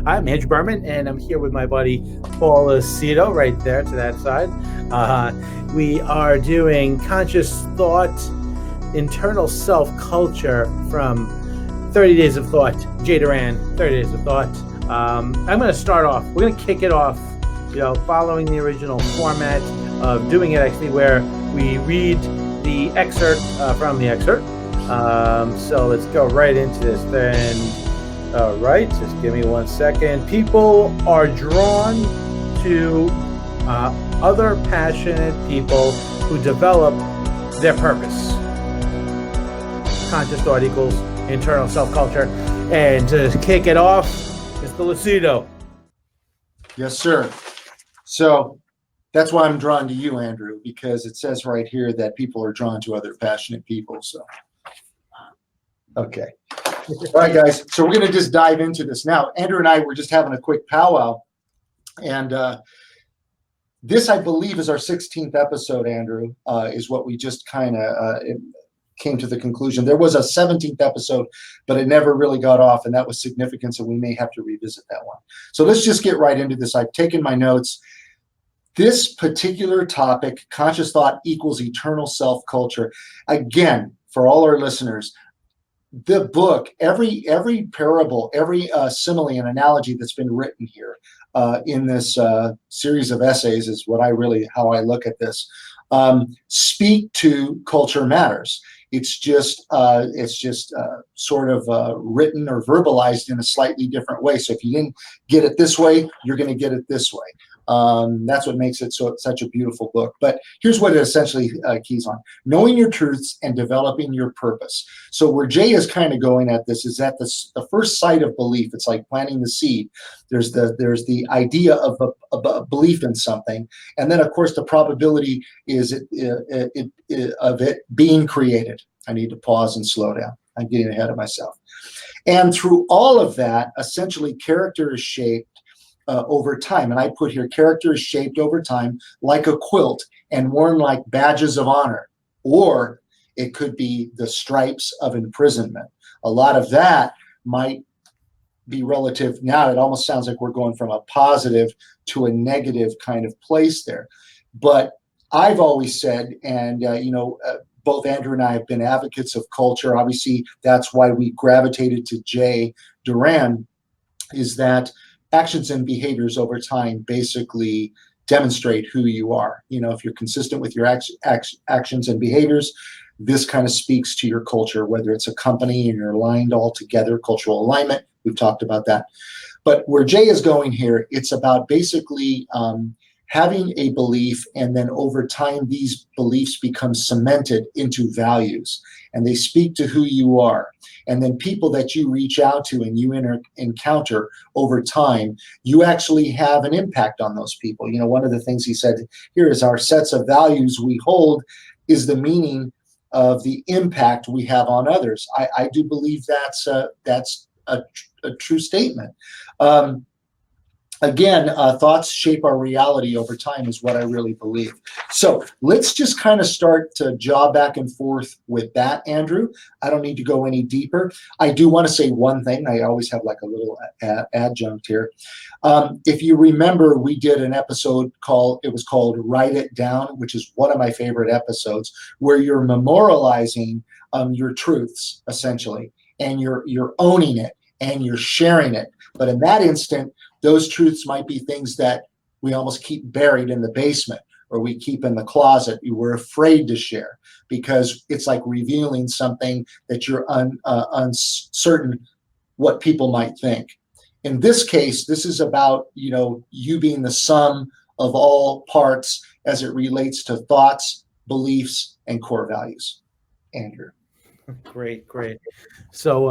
I'm Andrew Berman, and I'm here with my buddy Paul Lucido, right there to that side. We are doing conscious thought, internal self culture from 30 Days of Thought. Doran, 30 Days of Thought. I'm going to start off. We're going to kick it off, following the original format of doing it actually, where we read the excerpt from the excerpt. So let's go right into this then. All right, just give me 1 second. People are drawn to other passionate people who develop their purpose. Conscious thought equals internal self-culture. And to kick it off, Mr. Lucido. Yes, sir. So that's why I'm drawn to you, Andrew, because it says right here that people are drawn to other passionate people. So, okay. All right, guys. So we're going to just dive into this now. Andrew and I were just having a quick powwow, and this, I believe, is our 16th episode. Andrew, is what we just kind of came to the conclusion. There was a 17th episode, but it never really got off, and that was significant. So we may have to revisit that one. So let's just get right into this. I've taken my notes. This particular topic, conscious thought equals eternal self-culture. Again, for all our listeners, the book, every parable, every simile and analogy that's been written here in this series of essays is how I look at this. Speak to culture matters. It's just sort of written or verbalized in a slightly different way. So if you didn't get it this way, you're going to get it this way. That's what makes it such a beautiful book. But here's what it essentially keys on: knowing your truths and developing your purpose. So where Jay is kind of going at this is at the first sight of belief. It's like planting the seed. There's the idea of a belief in something, and then of course the probability is of it being created. I need to pause and slow down. I'm getting ahead of myself. And through all of that, essentially character is shaped over time. And I put here, character is shaped over time like a quilt and worn like badges of honor. Or it could be the stripes of imprisonment. A lot of that might be relative. Now it almost sounds like we're going from a positive to a negative kind of place there. But I've always said, and both Andrew and I have been advocates of culture. Obviously, that's why we gravitated to Jay Doran, is that actions and behaviors over time basically demonstrate who you are. If you're consistent with your actions and behaviors, this kind of speaks to your culture, whether it's a company and you're aligned all together, cultural alignment. We've talked about that. But where Jay is going here, it's about basically having a belief, and then over time, these beliefs become cemented into values, and they speak to who you are. And then people that you reach out to and you encounter over time, you actually have an impact on those people. One of the things he said here is our sets of values we hold is the meaning of the impact we have on others. I do believe that's a true statement. Again, thoughts shape our reality over time is what I really believe. So let's just kind of start to jaw back and forth with that, Andrew. I don't need to go any deeper. I do want to say one thing. I always have like a little adjunct here. If you remember, we did an episode called Write It Down, which is one of my favorite episodes, where you're memorializing your truths, essentially, and you're owning it and you're sharing it. But in that instant, those truths might be things that we almost keep buried in the basement or we keep in the closet. We're afraid to share because it's like revealing something that you're uncertain what people might think. In this case, this is about, you being the sum of all parts as it relates to thoughts, beliefs, and core values. Andrew. Great. So,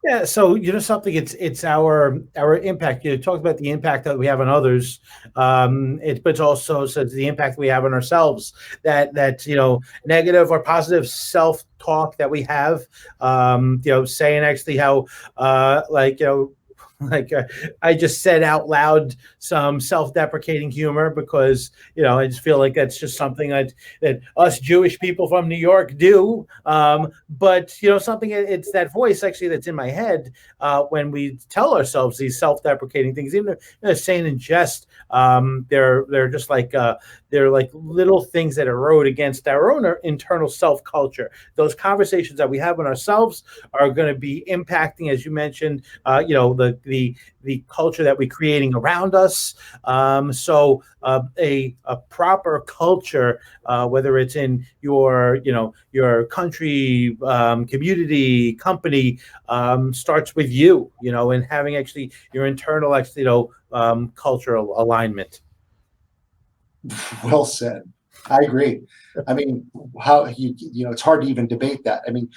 yeah. So something. It's our impact. You talked about the impact that we have on others. But it also says the impact we have on ourselves. That negative or positive self-talk that we have. Saying actually how like I just said out loud some self-deprecating humor because I just feel like that's just something that us Jewish people from New York do. But something, it's that voice actually that's in my head when we tell ourselves these self-deprecating things, even if saying in jest. They're just like they're like little things that erode against our own internal self-culture. Those conversations that we have with ourselves are going to be impacting, as you mentioned, the culture that we're creating around us. A proper culture, whether it's in your country, community, company, starts with and having actually your internal cultural alignment. Well said. I agree. I mean, how it's hard to even debate that. I mean,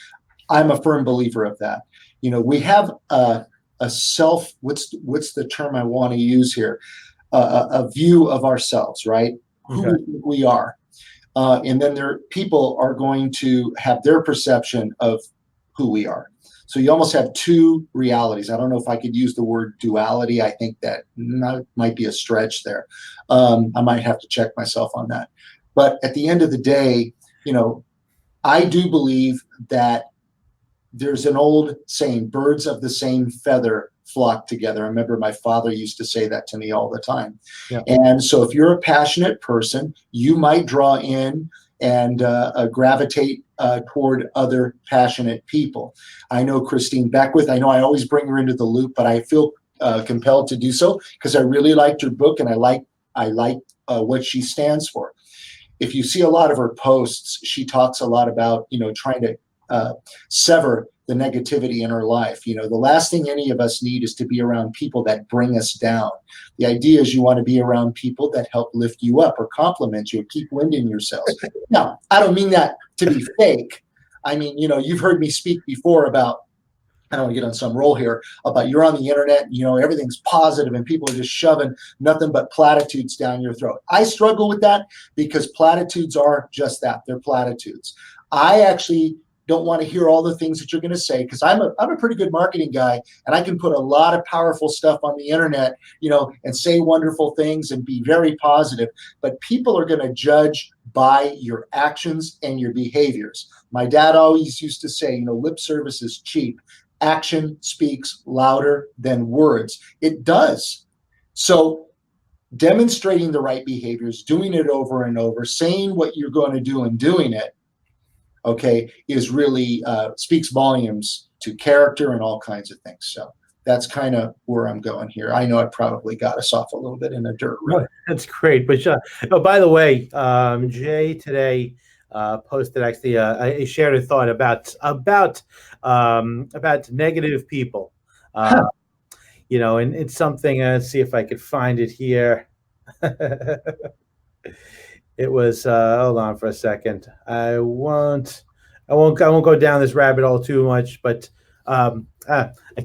I'm a firm believer of that. We have a self. What's the term I want to use here? A view of ourselves, right? Okay. Who we think we are, and then people are going to have their perception of who we are. So you almost have two realities. I don't know if I could use the word duality. I think that might be a stretch there. I might have to check myself on that. But at the end of the day, I do believe that there's an old saying, birds of the same feather flock together. I remember my father used to say that to me all the time. Yeah. And so if you're a passionate person, you might draw in and gravitate toward other passionate people. I know Christine Beckwith. I know I always bring her into the loop, but I feel compelled to do so because I really liked her book and I like what she stands for. If you see a lot of her posts, she talks a lot about trying to sever the negativity in her life. The last thing any of us need is to be around people that bring us down. The idea is you want to be around people that help lift you up or compliment you or keep wind in your sails. Now, I don't mean that to be fake. I mean, you've heard me speak before about, I don't want to get on some roll here, about you're on the internet, everything's positive and people are just shoving nothing but platitudes down your throat. I struggle with that because platitudes are just that. They're platitudes. I actually don't want to hear all the things that you're going to say because I'm a pretty good marketing guy and I can put a lot of powerful stuff on the internet, and say wonderful things and be very positive. But people are going to judge by your actions and your behaviors. My dad always used to say, lip service is cheap. Action speaks louder than words. It does. So demonstrating the right behaviors, doing it over and over, saying what you're going to do and doing it, okay, is really speaks volumes to character and all kinds of things. So that's kind of where I'm going here. I know I probably got us off a little bit in a dirt road. That's great. But by the way, Jay today posted actually I shared a thought about negative people. And it's something. Let's see if I could find it here. It was hold on for a second. I won't go down this rabbit hole too much, but I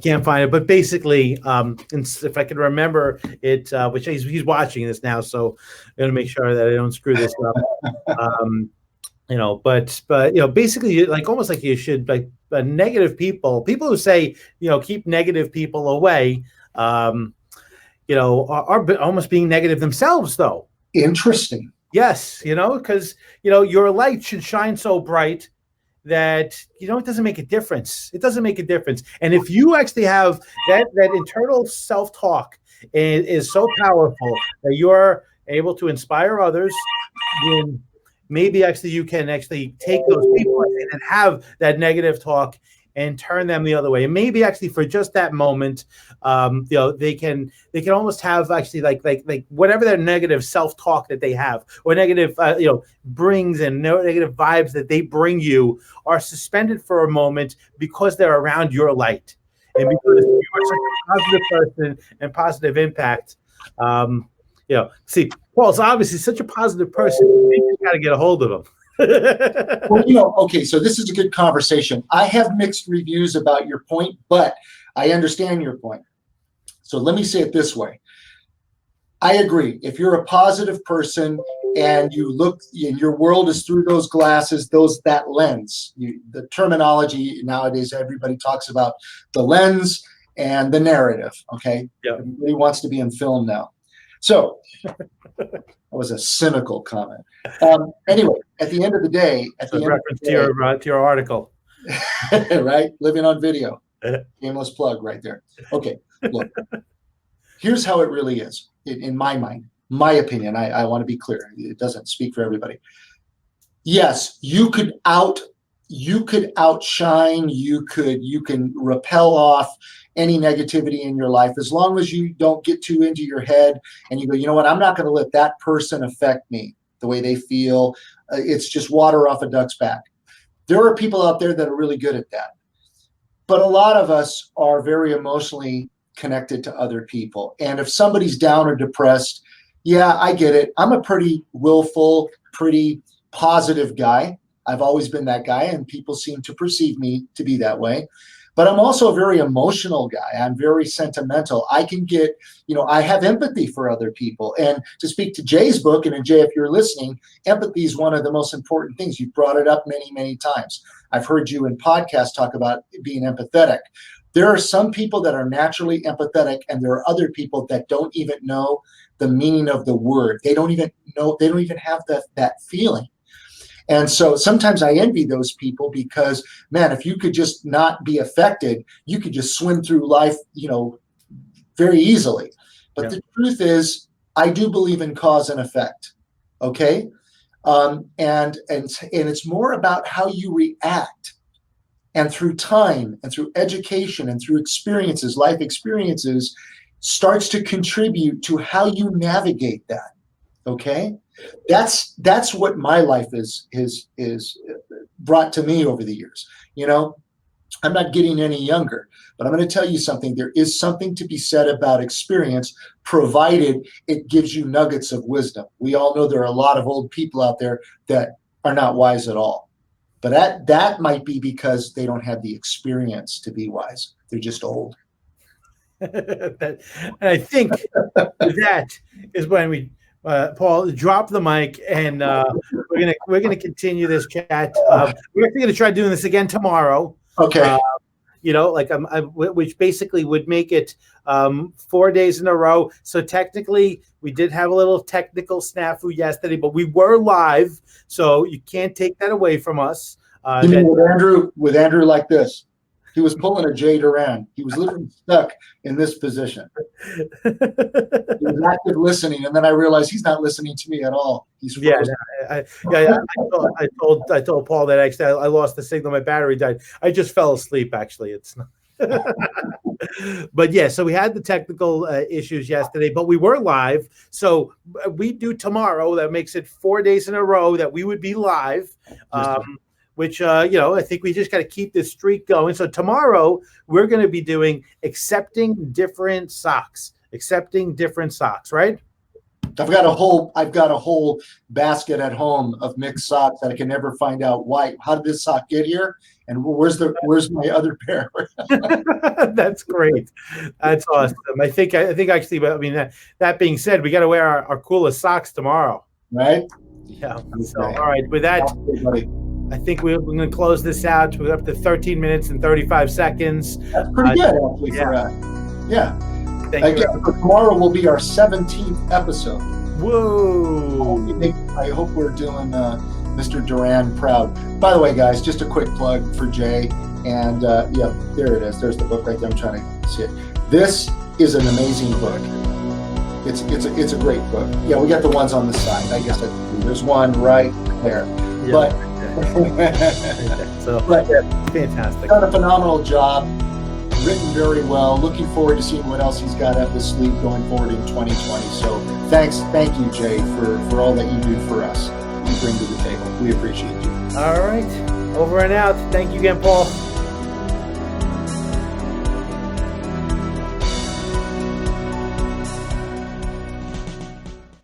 can't find it. But basically, if I can remember it, which he's watching this now, so I'm gonna make sure that I don't screw this up. But basically, like almost like you should negative people who say keep negative people away, are almost being negative themselves, though. Interesting. Yes, because your light should shine so bright that it doesn't make a difference. It doesn't make a difference. And if you actually have that internal self-talk is so powerful that you're able to inspire others, then maybe actually you can actually take those people and have that negative talk and turn them the other way. And maybe actually for just that moment, they can almost have actually like whatever their negative self-talk that they have or negative brings and negative vibes that they bring you are suspended for a moment because they're around your light and because you are such a positive person and positive impact. See, Paul's obviously such a positive person. You just got to get a hold of him. Well, okay, so this is a good conversation. I have mixed reviews about your point, but I understand your point. So let me say it this way. I agree. If you're a positive person and you look and your world is through those glasses, that lens, the terminology nowadays, everybody talks about the lens and the narrative. Okay. Yep. Everybody wants to be in film now. So that was a cynical comment. Anyway, at the end of the day, reference to your article, right? Living on video, shameless plug right there. Okay, look, here's how it really is in my mind, my opinion. I want to be clear. It doesn't speak for everybody. Yes, you could outshine, you can repel off any negativity in your life as long as you don't get too into your head and you go, you know what, I'm not going to let that person affect me the way they feel. It's just water off a duck's back. There are people out there that are really good at that. But a lot of us are very emotionally connected to other people. And if somebody's down or depressed, yeah, I get it. I'm a pretty willful, pretty positive guy. I've always been that guy, and people seem to perceive me to be that way. But I'm also a very emotional guy. I'm very sentimental. I can get, I have empathy for other people. And to speak to Jay's book, and Jay, if you're listening, empathy is one of the most important things. You've brought it up many, many times. I've heard you in podcasts talk about being empathetic. There are some people that are naturally empathetic, and there are other people that don't even know the meaning of the word. They don't even know, they don't even have that feeling. And so sometimes I envy those people because, man, if you could just not be affected, you could just swim through life, very easily. But the truth is, I do believe in cause and effect. Okay. And it's more about how you react. And through time and through education and through experiences, life experiences, starts to contribute to how you navigate that. Okay. That's what my life is brought to me over the years. I'm not getting any younger, but I'm going to tell you something. There is something to be said about experience, provided it gives you nuggets of wisdom. We all know there are a lot of old people out there that are not wise at all, but that might be because they don't have the experience to be wise. They're just old. And I think that is when we. Paul, drop the mic, and we're gonna continue this chat. We're actually gonna try doing this again tomorrow. Okay. Which basically would make it 4 days in a row. So technically, we did have a little technical snafu yesterday, but we were live, so you can't take that away from us. You mean with Andrew like this? He was pulling a Jay Doran. He was literally stuck in this position. He was active listening, and then I realized he's not listening to me at all. He's frozen. I told Paul that actually I lost the signal. My battery died. I just fell asleep. Actually, it's not. But yeah, so we had the technical issues yesterday, but we were live. So we do tomorrow. That makes it 4 days in a row that we would be live. Which, I think we just got to keep this streak going. So tomorrow we're going to be doing accepting different socks, right? I've got a whole basket at home of mixed socks that I can never find out why. How did this sock get here? And where's my other pair? That's great. That's awesome. I think actually, that being said, we got to wear our coolest socks tomorrow. Right? Yeah. Okay. So, all right. With that, I think we're going to close this out. We're up to 13 minutes and 35 seconds. That's pretty good, actually. Thank you. Tomorrow will be our 17th episode. Whoa! I hope we're doing Mr. Doran proud. By the way, guys, just a quick plug for Jay. And there it is. There's the book right there. I'm trying to see it. This is an amazing book. It's a great book. Yeah, we got the ones on the side. I guess there's one right there. Yeah. But fantastic. Done a phenomenal job. Written very well. Looking forward to seeing what else he's got up his sleeve going forward in 2020. So thank you, Jay, for all that you do for us. You bring to the table. We appreciate you. All right. Over and out. Thank you again, Paul.